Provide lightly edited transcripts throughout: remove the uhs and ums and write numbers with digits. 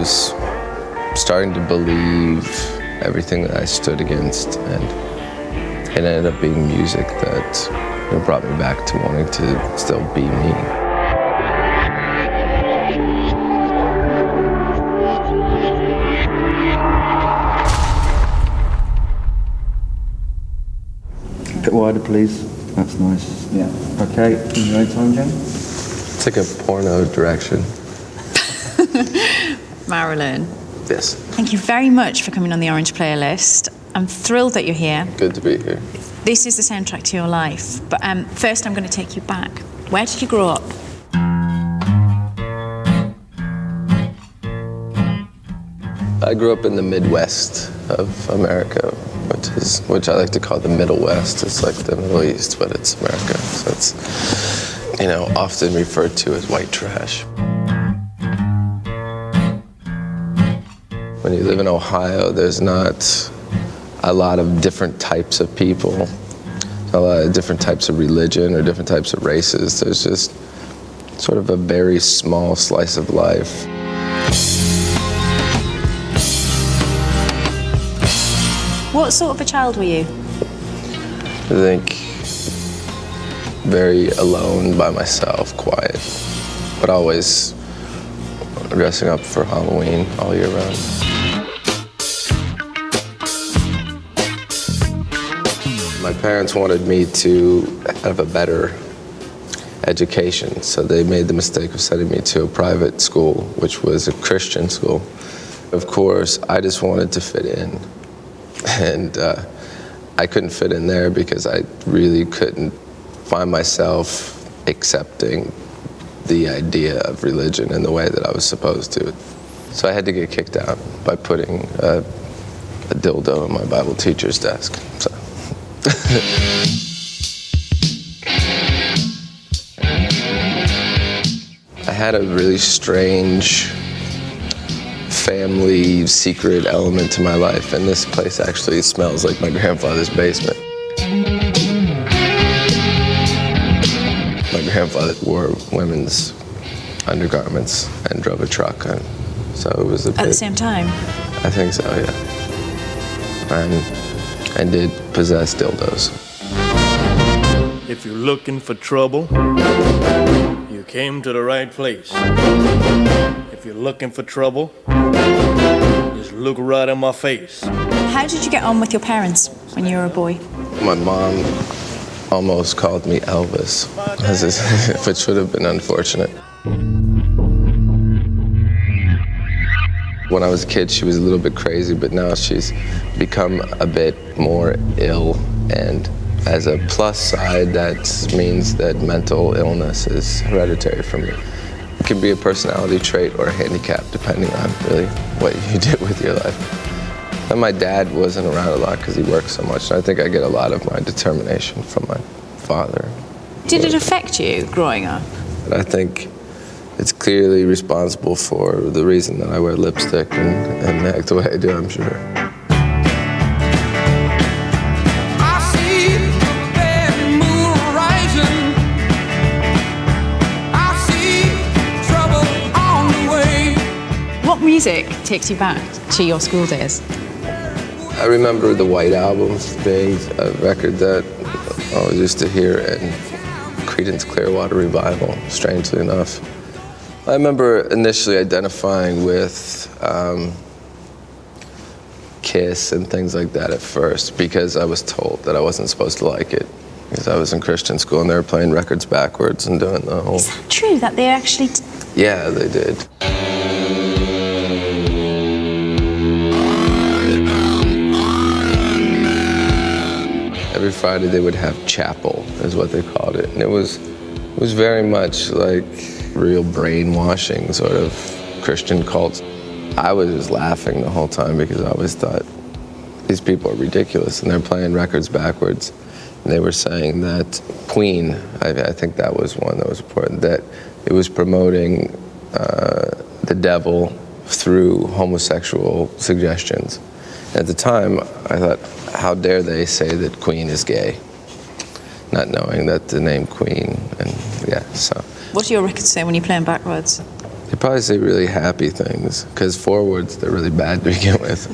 was starting to believe everything that I stood against, and it ended up being music that brought me back to wanting to still be me. Bit wider, please. That's nice. Yeah. Okay. In your own time, Jen. It's like a porno direction. Marilyn. Yes. Thank you very much for coming on the Orange Playlist. I'm thrilled that you're here. Good to be here. This is the soundtrack to your life. But first, I'm going to take you back. Where did you grow up? I grew up in the Midwest of America, which I like to call the Middle West. It's like the Middle East, but it's America. So it's, often referred to as white trash. When you live in Ohio, there's not a lot of different types of people, a lot of different types of religion or different types of races. There's just sort of a very small slice of life. What sort of a child were you? I think very alone by myself, quiet, but always dressing up for Halloween all year round. My parents wanted me to have a better education, so they made the mistake of sending me to a private school, which was a Christian school. Of course, I just wanted to fit in, and I couldn't fit in there because I really couldn't find myself accepting the idea of religion in the way that I was supposed to. So I had to get kicked out by putting a dildo on my Bible teacher's desk. So. I had a really strange family secret element to my life, and this place actually smells like my grandfather's basement. My grandfather wore women's undergarments and drove a truck, and so it was At the same time? I think so, yeah. And did possess dildos. If you're looking for trouble, you came to the right place. If you're looking for trouble, just look right in my face. How did you get on with your parents when you were a boy? My mom almost called me Elvis, which would have been unfortunate. When I was a kid, she was a little bit crazy, but now she's become a bit more ill. And as a plus side, that means that mental illness is hereditary for me. It can be a personality trait or a handicap, depending on really what you do with your life. And my dad wasn't around a lot because he worked so much, and I think I get a lot of my determination from my father. Did it affect you growing up? And I think it's clearly responsible for the reason that I wear lipstick and act the way I do, I'm sure. I see the bad moon rising. I see trouble on the way. What music takes you back to your school days? I remember the White Album being a record that I always used to hear, and Creedence Clearwater Revival, strangely enough. I remember initially identifying with Kiss and things like that at first because I was told that I wasn't supposed to like it because I was in Christian school and they were playing records backwards and doing the whole... Is that true, that they actually... Yeah, they did. Every Friday they would have chapel, is what they called it. And it was very much like real brainwashing sort of Christian cults. I was just laughing the whole time because I always thought these people are ridiculous and they're playing records backwards. And they were saying that Queen, I think that was one that was important, that it was promoting the devil through homosexual suggestions. At the time, I thought, how dare they say that Queen is gay? Not knowing that the name Queen, and yeah, so. What do your records say when you play them backwards? They probably say really happy things, because forwards, they're really bad to begin with.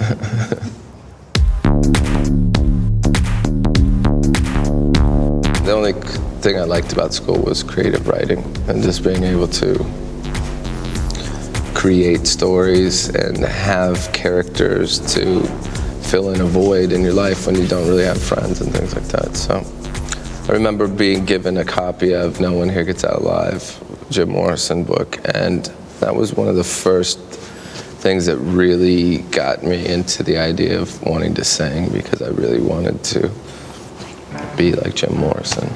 The only thing I liked about school was creative writing and just being able to create stories and have characters to fill in a void in your life when you don't really have friends and things like that. So I remember being given a copy of No One Here Gets Out Alive, Jim Morrison book, and that was one of the first things that really got me into the idea of wanting to sing, because I really wanted to be like Jim Morrison.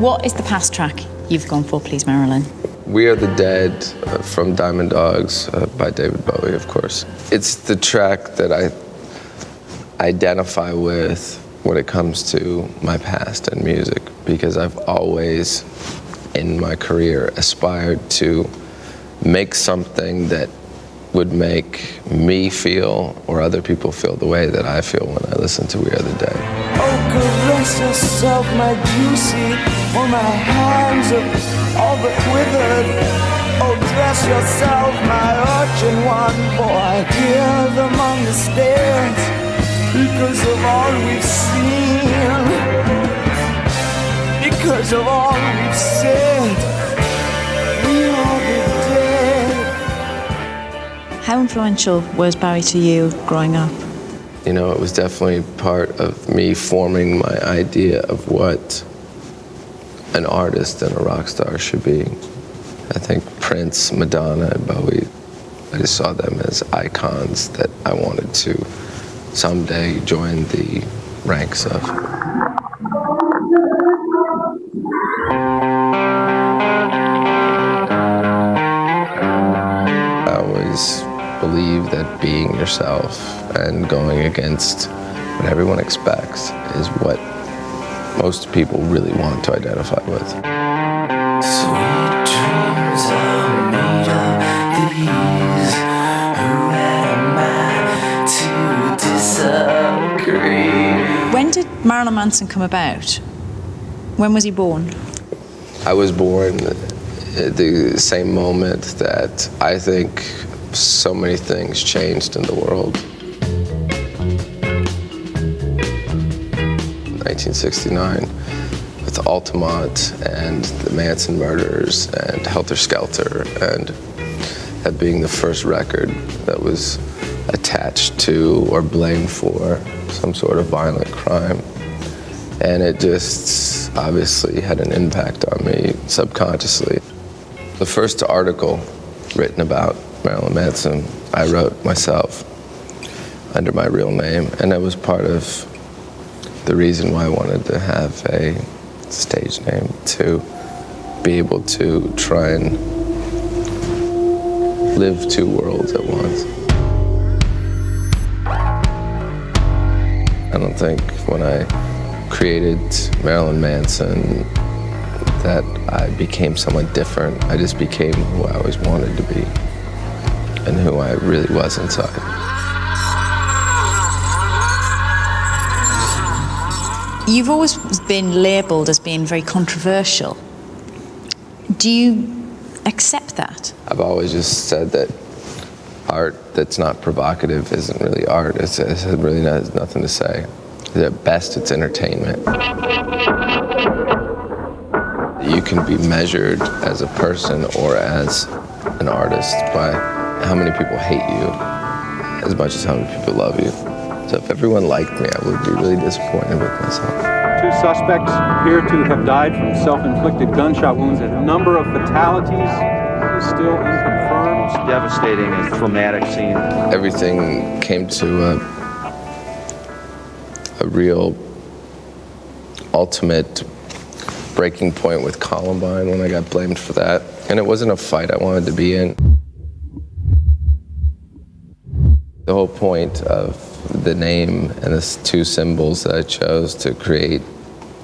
What is the past track you've gone for, please, Marilyn? We Are the Dead from Diamond Dogs by David Bowie, of course. It's the track that I identify with when it comes to my past and music, because I've always, in my career, aspired to make something that would make me feel or other people feel the way that I feel when I listen to We Are the Dead. Oh, caress yourself, my juicy, for my hands are all but withered. Oh, dress yourself, my urchin one, for I hear them on the stairs, because of all we've seen, because of all we've said. We are the dead. How influential was Bowie to you growing up? You know, it was definitely part of me forming my idea of what an artist and a rock star should be. I think Prince, Madonna, and Bowie, I just saw them as icons that I wanted to someday join the ranks of. I always believe that being yourself and going against what everyone expects is what most people really want to identify with. Sweet dreams are made of these. Who am I to disagree? When did Marilyn Manson come about? When was he born? I was born at the same moment that I think so many things changed in the world. 1969, with Altamont and the Manson murders and Helter Skelter, and that being the first record that was attached to or blamed for some sort of violent crime. And it just obviously had an impact on me subconsciously. The first article written about Marilyn Manson, I wrote myself under my real name, and that was part of the reason why I wanted to have a stage name, to be able to try and live two worlds at once. I don't think when I created Marilyn Manson that I became someone different. I just became who I always wanted to be and who I really was inside. You've always been labelled as being very controversial. Do you accept that? I've always just said that art that's not provocative isn't really art. It really has nothing to say. At best, it's entertainment. You can be measured as a person or as an artist by how many people hate you as much as how many people love you. So if everyone liked me, I would be really disappointed with myself. 2 suspects appear to have died from self-inflicted gunshot wounds. A number of fatalities is still unconfirmed. It's devastating and traumatic scene. Everything came to a real ultimate breaking point with Columbine when I got blamed for that. And it wasn't a fight I wanted to be in. The whole point of the name and the 2 symbols that I chose to create